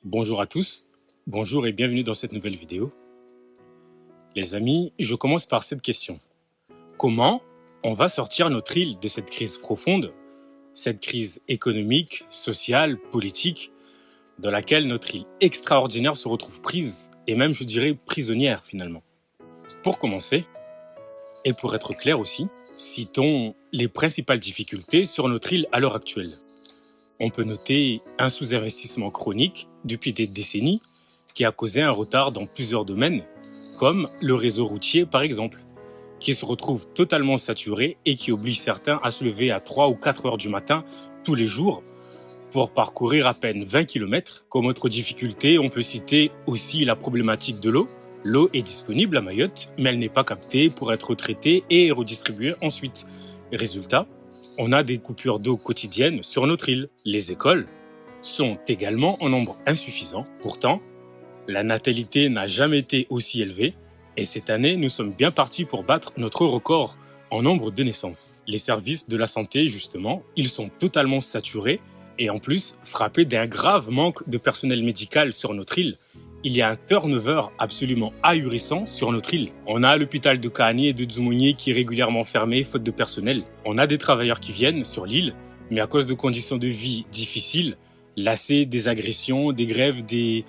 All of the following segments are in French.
Bonjour à tous, bonjour et bienvenue dans cette nouvelle vidéo. Les amis, je commence par cette question. Comment on va sortir notre île de cette crise profonde, cette crise économique, sociale, politique, dans laquelle notre île extraordinaire se retrouve prise, et même je dirais prisonnière finalement. Pour commencer, et pour être clair aussi, citons les principales difficultés sur notre île à l'heure actuelle. On peut noter un sous-investissement chronique depuis des décennies qui a causé un retard dans plusieurs domaines, comme le réseau routier par exemple, qui se retrouve totalement saturé et qui oblige certains à se lever à 3 ou 4 heures du matin tous les jours pour parcourir à peine 20 km. Comme autre difficulté, on peut citer aussi la problématique de l'eau. L'eau est disponible à Mayotte, mais elle n'est pas captée pour être traitée et redistribuée ensuite. Résultat, on a des coupures d'eau quotidiennes sur notre île. Les écoles sont également en nombre insuffisant. Pourtant, la natalité n'a jamais été aussi élevée et cette année, nous sommes bien partis pour battre notre record en nombre de naissances. Les services de la santé, justement, ils sont totalement saturés et en plus frappés d'un grave manque de personnel médical sur notre île. Il y a un turnover absolument ahurissant sur notre île. On a l'hôpital de Kahani et de Dzumouni qui est régulièrement fermé faute de personnel. On a des travailleurs qui viennent sur l'île, mais à cause de conditions de vie difficiles, lassés des agressions, des grèves, des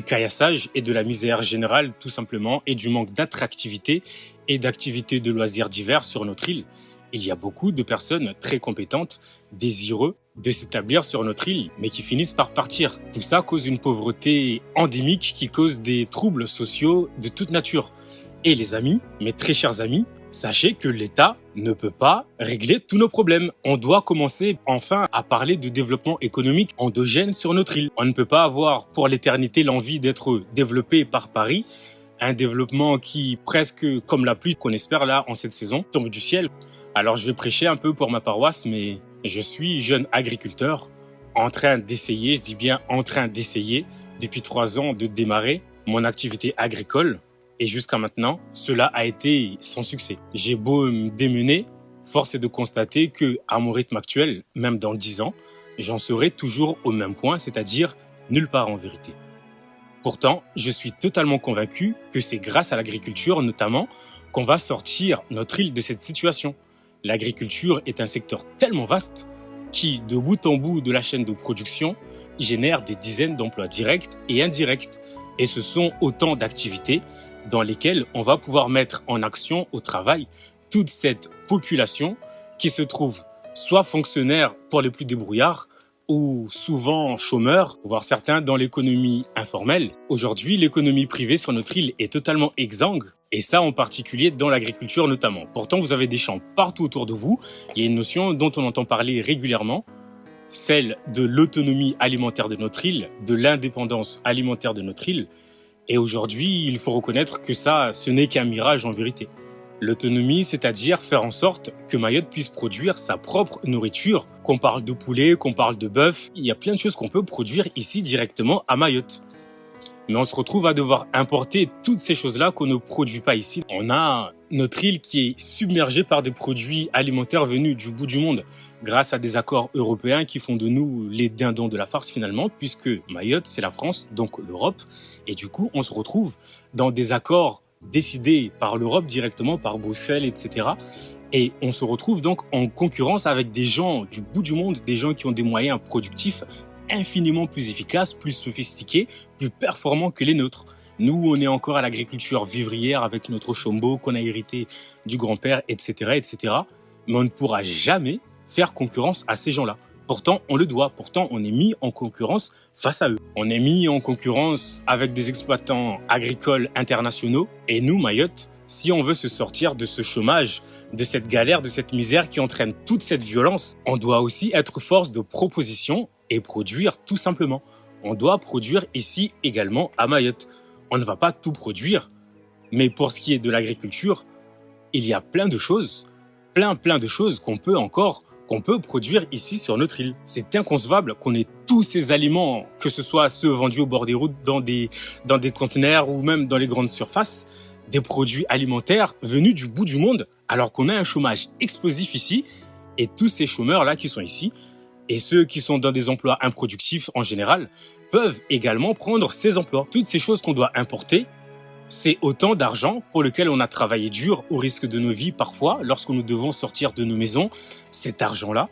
caillassages et de la misère générale tout simplement, et du manque d'attractivité et d'activités de loisirs divers sur notre île, il y a beaucoup de personnes très compétentes, désireux de s'établir sur notre île, mais qui finissent par partir. Tout ça cause une pauvreté endémique qui cause des troubles sociaux de toute nature. Et les amis, mes très chers amis, sachez que l'État ne peut pas régler tous nos problèmes. On doit commencer enfin à parler de développement économique endogène sur notre île. On ne peut pas avoir pour l'éternité l'envie d'être développé par Paris, un développement qui, presque comme la pluie qu'on espère là en cette saison, tombe du ciel. Alors je vais prêcher un peu pour ma paroisse, mais je suis jeune agriculteur en train d'essayer, je dis bien en train d'essayer, depuis 3 ans de démarrer mon activité agricole. Et jusqu'à maintenant, cela a été sans succès. J'ai beau me démener, force est de constater que, à mon rythme actuel, même dans 10 ans, j'en serai toujours au même point, c'est-à-dire nulle part en vérité. Pourtant, je suis totalement convaincu que c'est grâce à l'agriculture notamment qu'on va sortir notre île de cette situation. L'agriculture est un secteur tellement vaste qui, de bout en bout de la chaîne de production, génère des dizaines d'emplois directs et indirects. Et ce sont autant d'activités dans lesquelles on va pouvoir mettre en action au travail toute cette population qui se trouve soit fonctionnaire pour les plus débrouillards, ou souvent chômeurs, voire certains dans l'économie informelle. Aujourd'hui, l'économie privée sur notre île est totalement exsangue, et ça en particulier dans l'agriculture notamment. Pourtant, vous avez des champs partout autour de vous. Il y a une notion dont on entend parler régulièrement, celle de l'autonomie alimentaire de notre île, de l'indépendance alimentaire de notre île. Et aujourd'hui, il faut reconnaître que ça, ce n'est qu'un mirage en vérité. L'autonomie, c'est-à-dire faire en sorte que Mayotte puisse produire sa propre nourriture. Qu'on parle de poulet, qu'on parle de bœuf, il y a plein de choses qu'on peut produire ici directement à Mayotte. Mais on se retrouve à devoir importer toutes ces choses-là qu'on ne produit pas ici. On a notre île qui est submergée par des produits alimentaires venus du bout du monde, grâce à des accords européens qui font de nous les dindons de la farce finalement, puisque Mayotte, c'est la France, donc l'Europe. Et du coup, on se retrouve dans des accords décidés par l'Europe directement, par Bruxelles, etc. Et on se retrouve donc en concurrence avec des gens du bout du monde, des gens qui ont des moyens productifs infiniment plus efficaces, plus sophistiqués, plus performants que les nôtres. Nous, on est encore à l'agriculture vivrière avec notre chombo qu'on a hérité du grand-père, etc., etc. Mais on ne pourra jamais faire concurrence à ces gens-là. Pourtant, on le doit. Pourtant, on est mis en concurrence face à eux. On est mis en concurrence avec des exploitants agricoles internationaux. Et nous, Mayotte, si on veut se sortir de ce chômage, de cette galère, de cette misère qui entraîne toute cette violence, on doit aussi être force de proposition et produire tout simplement. On doit produire ici également à Mayotte. On ne va pas tout produire. Mais pour ce qui est de l'agriculture, il y a plein de choses, plein de choses qu'on peut produire ici sur notre île. C'est inconcevable qu'on ait tous ces aliments, que ce soit ceux vendus au bord des routes, dans des conteneurs ou même dans les grandes surfaces, des produits alimentaires venus du bout du monde, alors qu'on a un chômage explosif ici, et tous ces chômeurs-là qui sont ici, et ceux qui sont dans des emplois improductifs en général, peuvent également prendre ces emplois. Toutes ces choses qu'on doit importer, c'est autant d'argent pour lequel on a travaillé dur au risque de nos vies parfois lorsque nous devons sortir de nos maisons. Cet argent-là,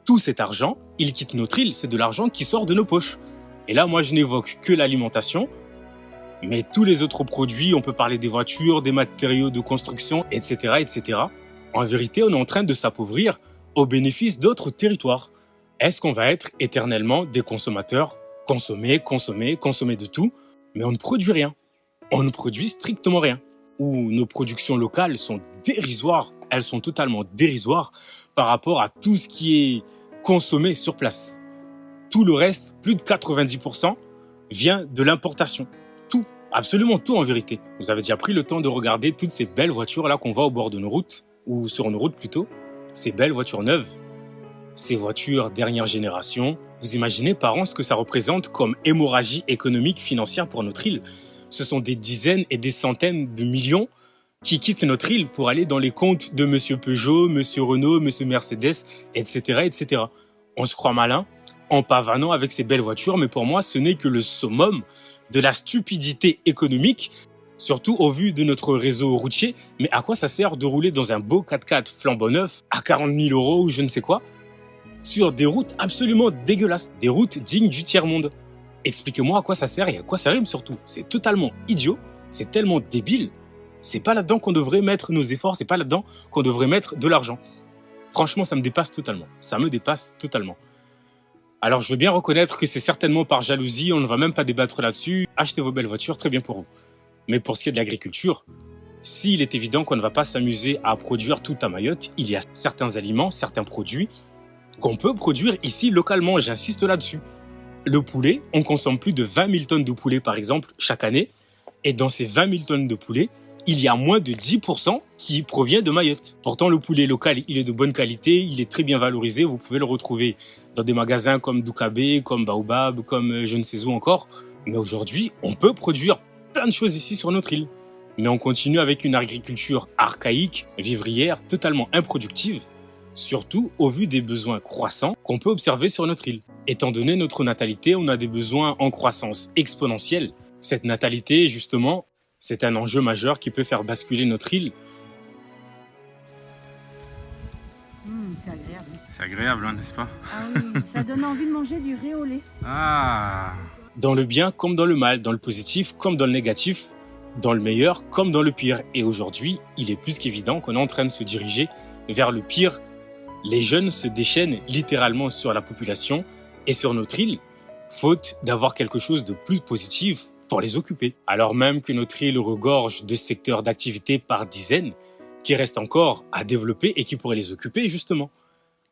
tout cet argent, il quitte notre île, c'est de l'argent qui sort de nos poches. Et là, moi, je n'évoque que l'alimentation, mais tous les autres produits, on peut parler des voitures, des matériaux de construction, etc., etc. En vérité, on est en train de s'appauvrir au bénéfice d'autres territoires. Est-ce qu'on va être éternellement des consommateurs? Consommer, consommer, consommer de tout, mais on ne produit rien. On ne produit strictement rien. Ou nos productions locales sont dérisoires, elles sont totalement dérisoires par rapport à tout ce qui est consommé sur place. Tout le reste, plus de 90%, vient de l'importation. Tout, absolument tout en vérité. Vous avez déjà pris le temps de regarder toutes ces belles voitures là qu'on voit au bord de nos routes, ou sur nos routes plutôt, ces belles voitures neuves, ces voitures dernière génération. Vous imaginez par an ce que ça représente comme hémorragie économique financière pour notre île. Ce sont des dizaines et des centaines de millions qui quittent notre île pour aller dans les comptes de Monsieur Peugeot, Monsieur Renault, Monsieur Mercedes, etc., etc. On se croit malin en pavanant avec ces belles voitures, mais pour moi, ce n'est que le summum de la stupidité économique, surtout au vu de notre réseau routier. Mais à quoi ça sert de rouler dans un beau 4x4 flambant neuf à 40 000 € ou je ne sais quoi, sur des routes absolument dégueulasses, des routes dignes du tiers-monde? Expliquez-moi à quoi ça sert et à quoi ça rime surtout. C'est totalement idiot, c'est tellement débile. C'est pas là-dedans qu'on devrait mettre nos efforts, c'est pas là-dedans qu'on devrait mettre de l'argent. Franchement, ça me dépasse totalement. Ça me dépasse totalement. Alors, je veux bien reconnaître que c'est certainement par jalousie, on ne va même pas débattre là-dessus. Achetez vos belles voitures, très bien pour vous. Mais pour ce qui est de l'agriculture, s'il est évident qu'on ne va pas s'amuser à produire tout à Mayotte, il y a certains aliments, certains produits qu'on peut produire ici localement, j'insiste là-dessus. Le poulet, on consomme plus de 20 000 tonnes de poulet par exemple chaque année, et dans ces 20 000 tonnes de poulet, il y a moins de 10% qui provient de Mayotte. Pourtant, le poulet local, il est de bonne qualité, il est très bien valorisé, vous pouvez le retrouver dans des magasins comme Doukabe, comme Baobab, comme je ne sais où encore. Mais aujourd'hui, on peut produire plein de choses ici sur notre île. Mais on continue avec une agriculture archaïque, vivrière, totalement improductive, surtout au vu des besoins croissants qu'on peut observer sur notre île. Étant donné notre natalité, on a des besoins en croissance exponentielle. Cette natalité, justement, c'est un enjeu majeur qui peut faire basculer notre île. C'est agréable. C'est agréable, hein, n'est-ce pas? Ah oui, ça donne envie de manger du riz au lait. Ah, Dans le bien comme dans le mal, dans le positif comme dans le négatif, dans le meilleur comme dans le pire. Et aujourd'hui, il est plus qu'évident qu'on est en train de se diriger vers le pire. Les jeunes se déchaînent littéralement sur la population et sur notre île, faute d'avoir quelque chose de plus positif pour les occuper. Alors même que notre île regorge de secteurs d'activité par dizaines, qui restent encore à développer et qui pourraient les occuper justement,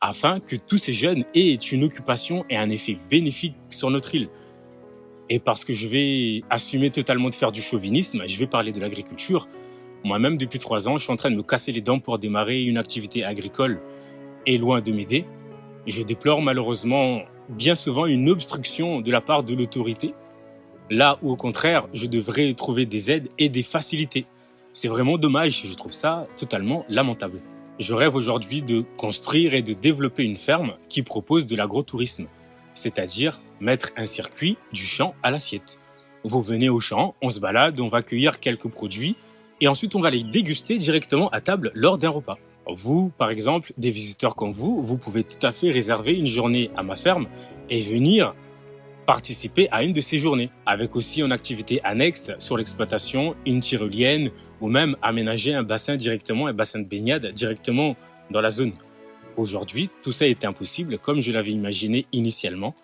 afin que tous ces jeunes aient une occupation et un effet bénéfique sur notre île. Et parce que je vais assumer totalement de faire du chauvinisme, je vais parler de l'agriculture. Moi-même, depuis 3 ans, je suis en train de me casser les dents pour démarrer une activité agricole. Et loin de m'aider, je déplore malheureusement bien souvent une obstruction de la part de l'autorité, là où au contraire, je devrais trouver des aides et des facilités. C'est vraiment dommage, je trouve ça totalement lamentable. Je rêve aujourd'hui de construire et de développer une ferme qui propose de l'agrotourisme, c'est-à-dire mettre un circuit du champ à l'assiette. Vous venez au champ, on se balade, on va cueillir quelques produits et ensuite on va les déguster directement à table lors d'un repas. Vous, par exemple, des visiteurs comme vous pouvez tout à fait réserver une journée à ma ferme et venir participer à une de ces journées, avec aussi en activité annexe sur l'exploitation, une tyrolienne ou même aménager un bassin directement, un bassin de baignade directement dans la zone. Aujourd'hui, tout ça est impossible comme je l'avais imaginé initialement.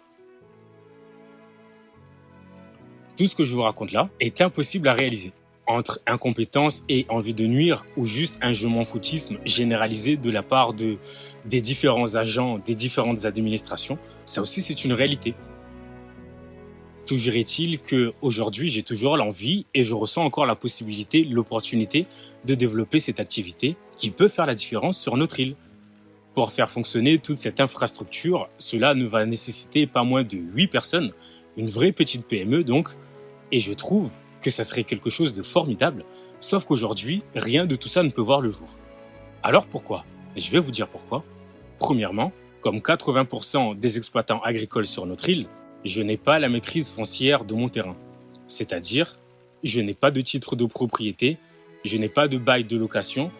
Tout ce que je vous raconte là est impossible à réaliser. Entre incompétence et envie de nuire ou juste un je m'en foutisme généralisé de la part des différents agents, des différentes administrations, ça aussi c'est une réalité. Toujours est-il qu'aujourd'hui j'ai toujours l'envie et je ressens encore la possibilité, l'opportunité de développer cette activité qui peut faire la différence sur notre île. Pour faire fonctionner toute cette infrastructure, cela ne va nécessiter pas moins de 8 personnes, une vraie petite PME donc, et je trouve que ça serait quelque chose de formidable, sauf qu'aujourd'hui, rien de tout ça ne peut voir le jour. Alors pourquoi? Je vais vous dire pourquoi. Premièrement, comme 80% des exploitants agricoles sur notre île, je n'ai pas la maîtrise foncière de mon terrain. C'est-à-dire, je n'ai pas de titre de propriété, je n'ai pas de bail de location.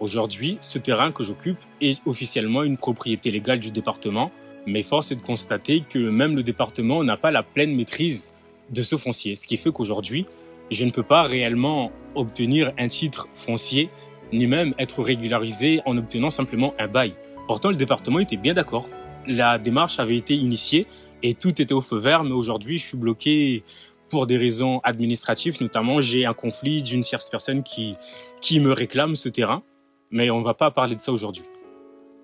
Aujourd'hui, ce terrain que j'occupe est officiellement une propriété légale du département, mais force est de constater que même le département n'a pas la pleine maîtrise de ce foncier, ce qui fait qu'aujourd'hui, je ne peux pas réellement obtenir un titre foncier, ni même être régularisé en obtenant simplement un bail. Pourtant, le département était bien d'accord. La démarche avait été initiée et tout était au feu vert, mais aujourd'hui, je suis bloqué pour des raisons administratives, notamment j'ai un conflit d'une tierce personne qui me réclame ce terrain, mais on ne va pas parler de ça aujourd'hui.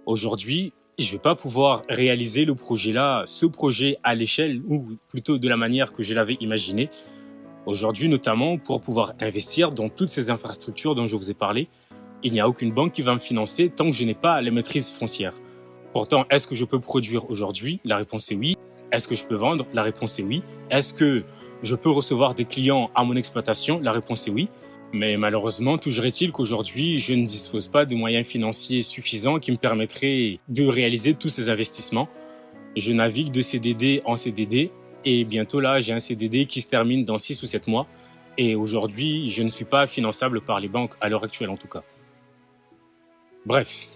Aujourd'hui, je ne vais pas pouvoir réaliser le projet-là, ce projet à l'échelle, ou plutôt de la manière que je l'avais imaginé. Aujourd'hui, notamment, pour pouvoir investir dans toutes ces infrastructures dont je vous ai parlé, il n'y a aucune banque qui va me financer tant que je n'ai pas les maîtrises foncières. Pourtant, est-ce que je peux produire aujourd'hui? La réponse est oui. Est-ce que je peux vendre? La réponse est oui. Est-ce que je peux recevoir des clients à mon exploitation? La réponse est oui. Mais malheureusement, toujours est-il qu'aujourd'hui, je ne dispose pas de moyens financiers suffisants qui me permettraient de réaliser tous ces investissements. Je navigue de CDD en CDD et bientôt là, j'ai un CDD qui se termine dans 6 ou 7 mois. Et aujourd'hui, je ne suis pas finançable par les banques, à l'heure actuelle en tout cas. Bref.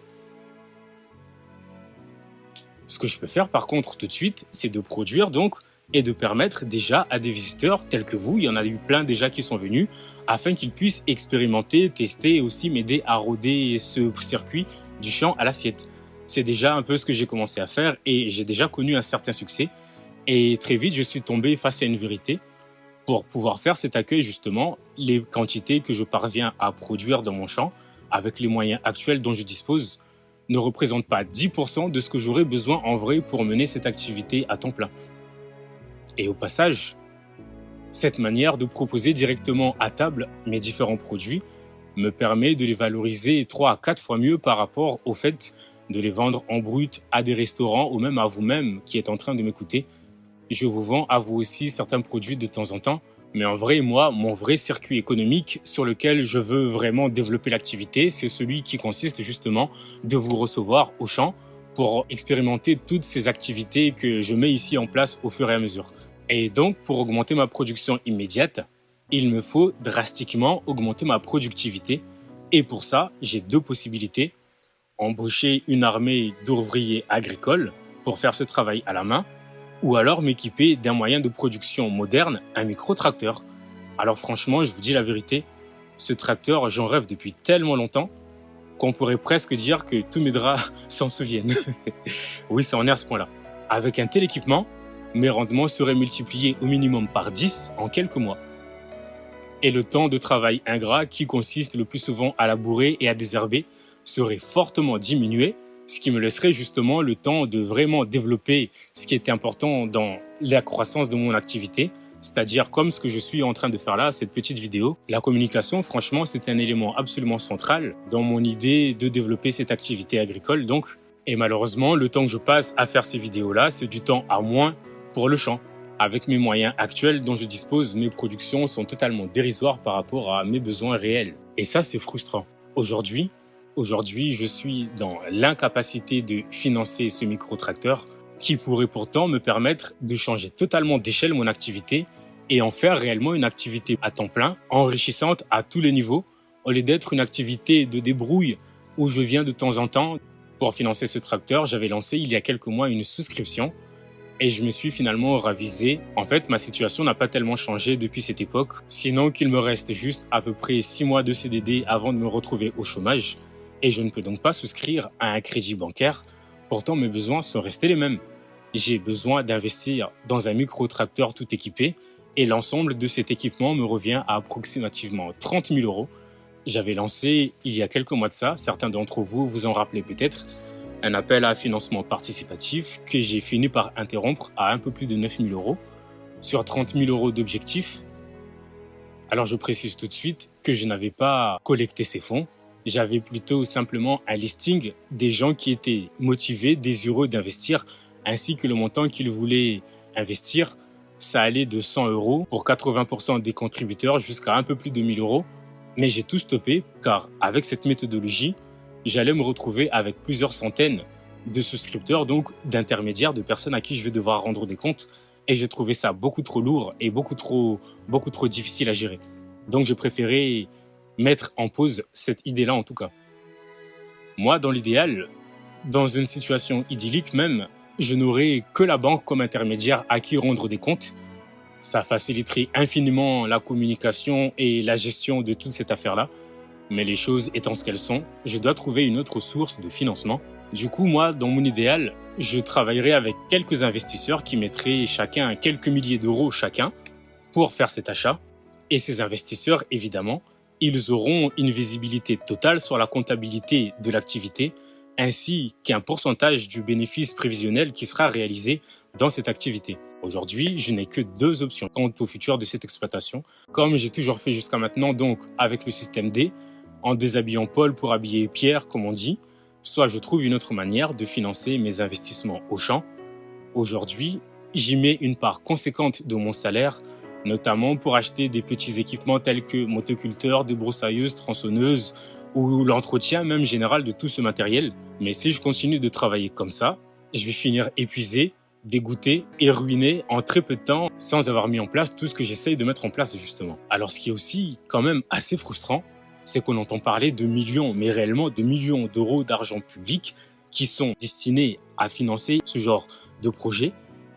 Ce que je peux faire par contre tout de suite, c'est de produire donc et de permettre déjà à des visiteurs tels que vous, il y en a eu plein déjà qui sont venus, afin qu'ils puissent expérimenter, tester et aussi m'aider à rôder ce circuit du champ à l'assiette. C'est déjà un peu ce que j'ai commencé à faire et j'ai déjà connu un certain succès. Et très vite, je suis tombé face à une vérité. Pour pouvoir faire cet accueil, justement, les quantités que je parviens à produire dans mon champ, avec les moyens actuels dont je dispose, ne représentent pas 10% de ce que j'aurais besoin en vrai pour mener cette activité à temps plein. Et au passage, cette manière de proposer directement à table mes différents produits me permet de les valoriser 3 à 4 fois mieux par rapport au fait de les vendre en brut à des restaurants ou même à vous-même qui êtes en train de m'écouter. Je vous vends à vous aussi certains produits de temps en temps, mais en vrai, moi, mon vrai circuit économique sur lequel je veux vraiment développer l'activité, c'est celui qui consiste justement de vous recevoir au champ pour expérimenter toutes ces activités que je mets ici en place au fur et à mesure. Et donc, pour augmenter ma production immédiate, il me faut drastiquement augmenter ma productivité. Et pour ça, j'ai 2 possibilités. Embaucher une armée d'ouvriers agricoles pour faire ce travail à la main, ou alors m'équiper d'un moyen de production moderne, un micro-tracteur. Alors franchement, je vous dis la vérité, ce tracteur, j'en rêve depuis tellement longtemps qu'on pourrait presque dire que tous mes draps s'en souviennent. Oui, ça en est à ce point-là. Avec un tel équipement, mes rendements seraient multipliés au minimum par 10 en quelques mois. Et le temps de travail ingrat, qui consiste le plus souvent à labourer et à désherber, serait fortement diminué, ce qui me laisserait justement le temps de vraiment développer ce qui était important dans la croissance de mon activité, c'est-à-dire comme ce que je suis en train de faire là, cette petite vidéo. La communication, franchement, c'est un élément absolument central dans mon idée de développer cette activité agricole. Donc, et malheureusement, le temps que je passe à faire ces vidéos-là, c'est du temps à moins pour le champ. Avec mes moyens actuels dont je dispose, mes productions sont totalement dérisoires par rapport à mes besoins réels. Et ça, c'est frustrant. Aujourd'hui, je suis dans l'incapacité de financer ce micro-tracteur qui pourrait pourtant me permettre de changer totalement d'échelle mon activité et en faire réellement une activité à temps plein, enrichissante à tous les niveaux, au lieu d'être une activité de débrouille où je viens de temps en temps. Pour financer ce tracteur, j'avais lancé il y a quelques mois une souscription et je me suis finalement ravisé. En fait, ma situation n'a pas tellement changé depuis cette époque, sinon qu'il me reste juste à peu près 6 mois de CDD avant de me retrouver au chômage. Et je ne peux donc pas souscrire à un crédit bancaire. Pourtant, mes besoins sont restés les mêmes. J'ai besoin d'investir dans un micro-tracteur tout équipé et l'ensemble de cet équipement me revient à approximativement 30 000 €. J'avais lancé, il y a quelques mois de ça, certains d'entre vous vous en rappelez peut-être, un appel à financement participatif que j'ai fini par interrompre à un peu plus de 9 000 € sur 30 000 € d'objectifs. Alors je précise tout de suite que je n'avais pas collecté ces fonds. J'avais plutôt simplement un listing des gens qui étaient motivés, désireux d'investir, ainsi que le montant qu'ils voulaient investir. Ça allait de 100 € pour 80% des contributeurs jusqu'à un peu plus de 1 000 €. Mais j'ai tout stoppé car avec cette méthodologie, j'allais me retrouver avec plusieurs centaines de souscripteurs, donc d'intermédiaires, de personnes à qui je vais devoir rendre des comptes. et j'ai trouvé ça beaucoup trop lourd et beaucoup trop difficile à gérer. Donc j'ai préféré mettre en pause cette idée-là en tout cas. Moi, dans l'idéal, dans une situation idyllique même, je n'aurais que la banque comme intermédiaire à qui rendre des comptes. Ça faciliterait infiniment la communication et la gestion de toute cette affaire-là. Mais les choses étant ce qu'elles sont, je dois trouver une autre source de financement. Du coup, moi, dans mon idéal, je travaillerai avec quelques investisseurs qui mettraient chacun quelques milliers d'euros chacun pour faire cet achat. Et ces investisseurs, évidemment, ils auront une visibilité totale sur la comptabilité de l'activité ainsi qu'un pourcentage du bénéfice prévisionnel qui sera réalisé dans cette activité. Aujourd'hui, je n'ai que deux options quant au futur de cette exploitation, comme j'ai toujours fait jusqu'à maintenant, donc avec le système D, en déshabillant Paul pour habiller Pierre, comme on dit, soit je trouve une autre manière de financer mes investissements au champ. Aujourd'hui, j'y mets une part conséquente de mon salaire, notamment pour acheter des petits équipements tels que motoculteurs, débroussailleuses, tronçonneuses ou l'entretien même général de tout ce matériel. Mais si je continue de travailler comme ça, je vais finir épuisé, dégoûté et ruiné en très peu de temps sans avoir mis en place tout ce que j'essaye de mettre en place justement. Alors ce qui est aussi quand même assez frustrant, c'est qu'on entend parler de millions, mais réellement de millions d'euros d'argent public qui sont destinés à financer ce genre de projet,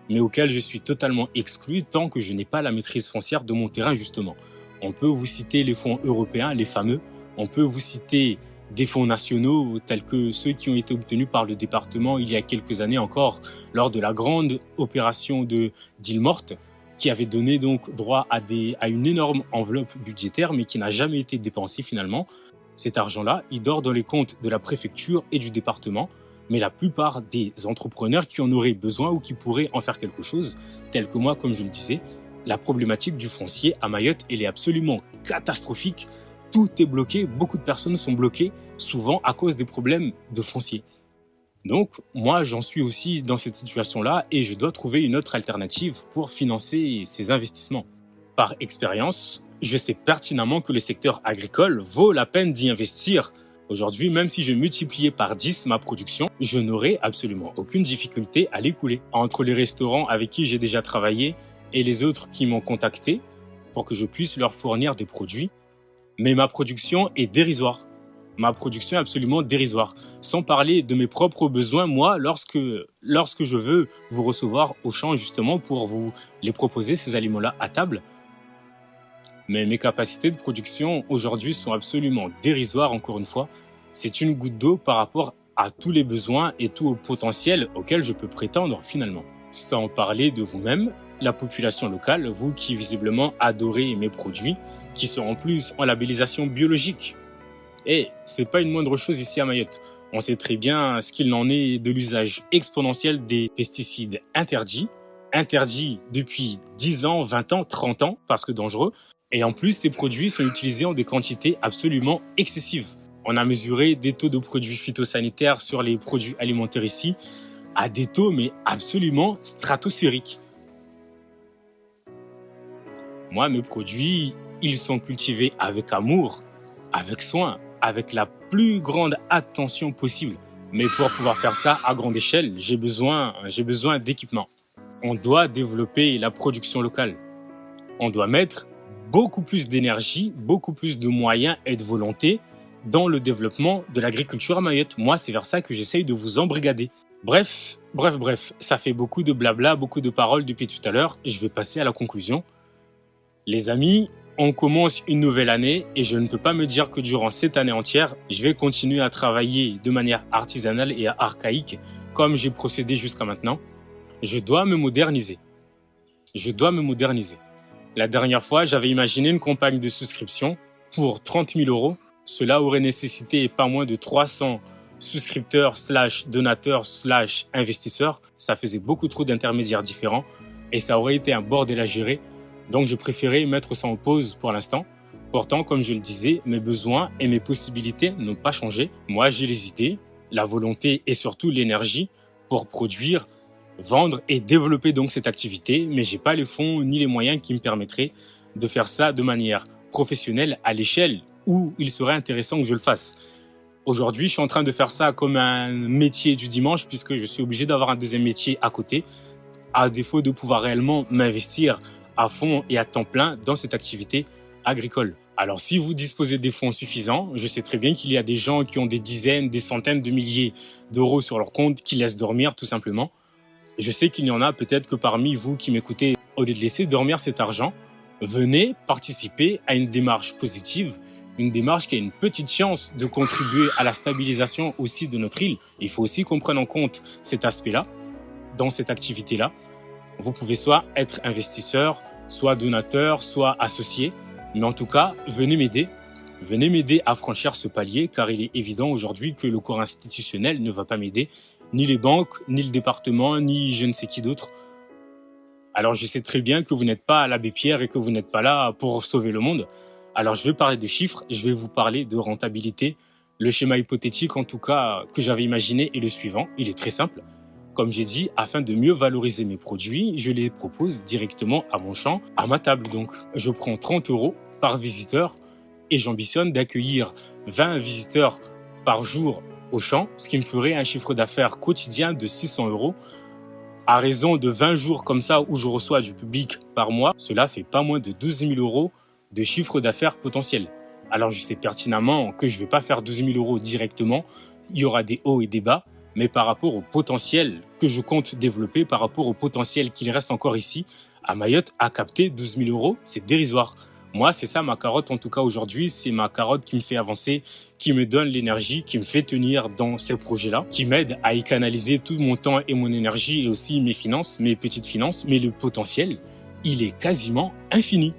mais auquel je suis totalement exclu tant que je n'ai pas la maîtrise foncière de mon terrain justement. On peut vous citer les fonds européens, les fameux, on peut vous citer des fonds nationaux tels que ceux qui ont été obtenus par le département il y a quelques années encore lors de la grande opération d'Île Morte qui avait donné donc droit à une énorme enveloppe budgétaire mais qui n'a jamais été dépensée finalement. Cet argent-là, il dort dans les comptes de la préfecture et du département, mais la plupart des entrepreneurs qui en auraient besoin ou qui pourraient en faire quelque chose, tels que moi comme je le disais, la problématique du foncier à Mayotte, elle est absolument catastrophique. Tout est bloqué, beaucoup de personnes sont bloquées, souvent à cause des problèmes de foncier. Donc, moi, j'en suis aussi dans cette situation-là et je dois trouver une autre alternative pour financer ces investissements. Par expérience, je sais pertinemment que le secteur agricole vaut la peine d'y investir. Aujourd'hui, même si je multipliais par 10 ma production, je n'aurais absolument aucune difficulté à l'écouler. Entre les restaurants avec qui j'ai déjà travaillé et les autres qui m'ont contacté pour que je puisse leur fournir des produits, mais ma production est dérisoire. Ma production est absolument dérisoire. Sans parler de mes propres besoins, moi, lorsque je veux vous recevoir au champ justement pour vous les proposer, ces aliments-là à table, mais mes capacités de production aujourd'hui sont absolument dérisoires encore une fois. C'est une goutte d'eau par rapport à tous les besoins et tout au potentiel auquel je peux prétendre finalement. Sans parler de vous-même, la population locale, vous qui visiblement adorez mes produits, qui sont en plus en labellisation biologique. Et c'est pas une moindre chose ici à Mayotte. On sait très bien ce qu'il en est de l'usage exponentiel des pesticides interdits depuis 10 ans, 20 ans, 30 ans, parce que dangereux. Et en plus, ces produits sont utilisés en des quantités absolument excessives. On a mesuré des taux de produits phytosanitaires sur les produits alimentaires ici à des taux mais absolument stratosphériques. Moi, mes produits, ils sont cultivés avec amour, avec soin, avec la plus grande attention possible. Mais pour pouvoir faire ça à grande échelle, j'ai besoin d'équipements. On doit développer la production locale. On doit mettre beaucoup plus d'énergie, beaucoup plus de moyens et de volonté dans le développement de l'agriculture à Mayotte. Moi, c'est vers ça que j'essaye de vous embrigader. Bref, ça fait beaucoup de blabla, beaucoup de paroles depuis tout à l'heure et je vais passer à la conclusion. Les amis, on commence une nouvelle année et je ne peux pas me dire que durant cette année entière, je vais continuer à travailler de manière artisanale et archaïque comme j'ai procédé jusqu'à maintenant. Je dois me moderniser. La dernière fois, j'avais imaginé une campagne de souscription pour 30 000 euros. Cela aurait nécessité pas moins de 300 souscripteurs / donateurs / investisseurs. Ça faisait beaucoup trop d'intermédiaires différents et ça aurait été un bordel à gérer. Donc, j'ai préféré mettre ça en pause pour l'instant. Pourtant, comme je le disais, mes besoins et mes possibilités n'ont pas changé. Moi, j'ai les idées, la volonté et surtout l'énergie pour produire, vendre et développer donc cette activité. Mais j'ai pas les fonds ni les moyens qui me permettraient de faire ça de manière professionnelle à l'échelle où il serait intéressant que je le fasse. Aujourd'hui, je suis en train de faire ça comme un métier du dimanche puisque je suis obligé d'avoir un deuxième métier à côté. à défaut de pouvoir réellement m'investir à fond et à temps plein dans cette activité agricole. Alors si vous disposez des fonds suffisants, je sais très bien qu'il y a des gens qui ont des dizaines, des centaines de milliers d'euros sur leur compte qui laissent dormir tout simplement. Je sais qu'il y en a peut-être que parmi vous qui m'écoutez, au lieu de laisser dormir cet argent, venez participer à une démarche positive, une démarche qui a une petite chance de contribuer à la stabilisation aussi de notre île. Il faut aussi qu'on prenne en compte cet aspect-là, dans cette activité-là. Vous pouvez soit être investisseur, soit donateur, soit associé. Mais en tout cas, venez m'aider à franchir ce palier, car il est évident aujourd'hui que le corps institutionnel ne va pas m'aider, ni les banques, ni le département, ni je ne sais qui d'autre. Alors je sais très bien que vous n'êtes pas l'abbé Pierre et que vous n'êtes pas là pour sauver le monde. Alors je vais parler de chiffres, je vais vous parler de rentabilité. Le schéma hypothétique en tout cas que j'avais imaginé est le suivant, il est très simple. Comme j'ai dit, afin de mieux valoriser mes produits, je les propose directement à mon champ, à ma table donc. Je prends 30 € par visiteur et j'ambitionne d'accueillir 20 visiteurs par jour au champ, ce qui me ferait un chiffre d'affaires quotidien de 600 €. À raison de 20 jours comme ça où je reçois du public par mois, cela fait pas moins de 12 000 € de chiffre d'affaires potentiel. Alors je sais pertinemment que je ne vais pas faire 12 000 € directement, il y aura des hauts et des bas, mais par rapport au potentiel que je compte développer, par rapport au potentiel qu'il reste encore ici, à Mayotte, à capter 12 000 €, c'est dérisoire. Moi, c'est ça ma carotte en tout cas aujourd'hui, c'est ma carotte qui me fait avancer, qui me donne l'énergie, qui me fait tenir dans ces projets-là, qui m'aide à y canaliser tout mon temps et mon énergie et aussi mes finances, mes petites finances, mais le potentiel, il est quasiment infini.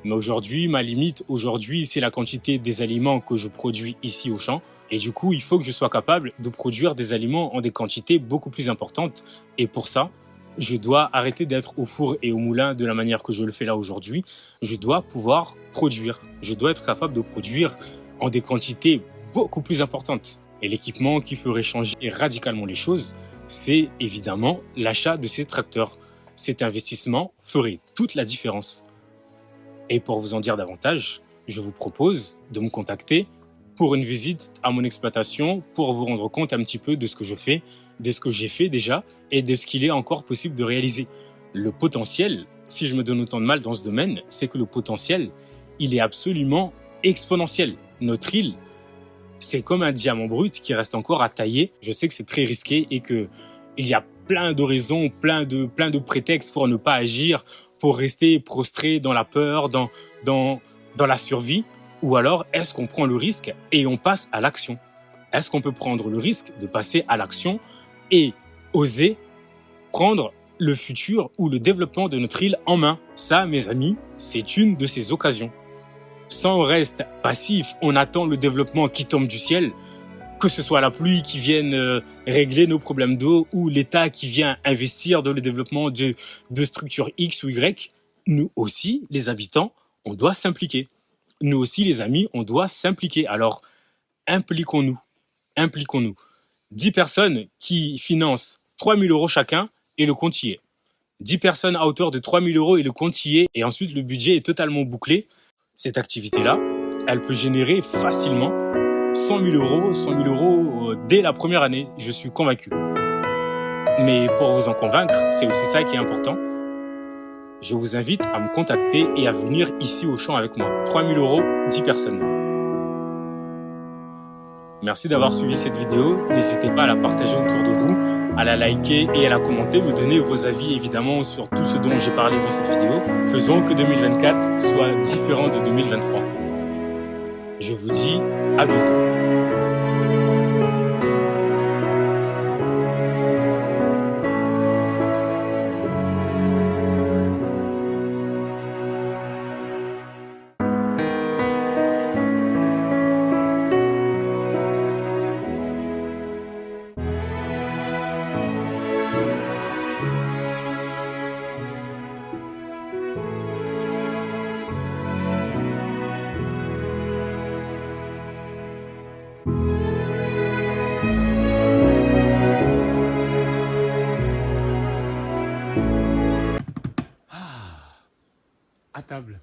Mais aujourd'hui, ma limite aujourd'hui, c'est la quantité des aliments que je produis ici au champ. Et du coup, il faut que je sois capable de produire des aliments en des quantités beaucoup plus importantes. Et pour ça, je dois arrêter d'être au four et au moulin de la manière que je le fais là aujourd'hui. Je dois pouvoir produire. Je dois être capable de produire en des quantités beaucoup plus importantes. Et l'équipement qui ferait changer radicalement les choses, c'est évidemment l'achat de ces tracteurs. Cet investissement ferait toute la différence. Et pour vous en dire davantage, je vous propose de me contacter pour une visite à mon exploitation, pour vous rendre compte un petit peu de ce que je fais, de ce que j'ai fait déjà et de ce qu'il est encore possible de réaliser. Le potentiel, si je me donne autant de mal dans ce domaine, c'est que le potentiel, il est absolument exponentiel. Notre île, c'est comme un diamant brut qui reste encore à tailler. Je sais que c'est très risqué et qu'il y a plein de raisons, plein de prétextes pour ne pas agir, pour rester prostré dans la peur, dans la survie. Ou alors, est-ce qu'on prend le risque et on passe à l'action? Est-ce qu'on peut prendre le risque de passer à l'action et oser prendre le futur ou le développement de notre île en main? Ça, mes amis, c'est une de ces occasions. Sans reste passif, on attend le développement qui tombe du ciel, que ce soit la pluie qui vienne régler nos problèmes d'eau ou l'État qui vient investir dans le développement de structures X ou Y. Nous aussi, les habitants, on doit s'impliquer. Nous aussi, les amis, on doit s'impliquer. Alors, impliquons-nous. 10 personnes qui financent 3 000 € chacun et le compte y est. 10 personnes à hauteur de 3 000 € et le compte y est. Et ensuite, le budget est totalement bouclé. Cette activité-là, elle peut générer facilement 100 000 € dès la première année. Je suis convaincu. Mais pour vous en convaincre, c'est aussi ça qui est important. Je vous invite à me contacter et à venir ici au champ avec moi. 3 000 €, 10 personnes. Merci d'avoir suivi cette vidéo. N'hésitez pas à la partager autour de vous, à la liker et à la commenter, me donner vos avis évidemment sur tout ce dont j'ai parlé dans cette vidéo. Faisons que 2024 soit différent de 2023. Je vous dis à bientôt. À table.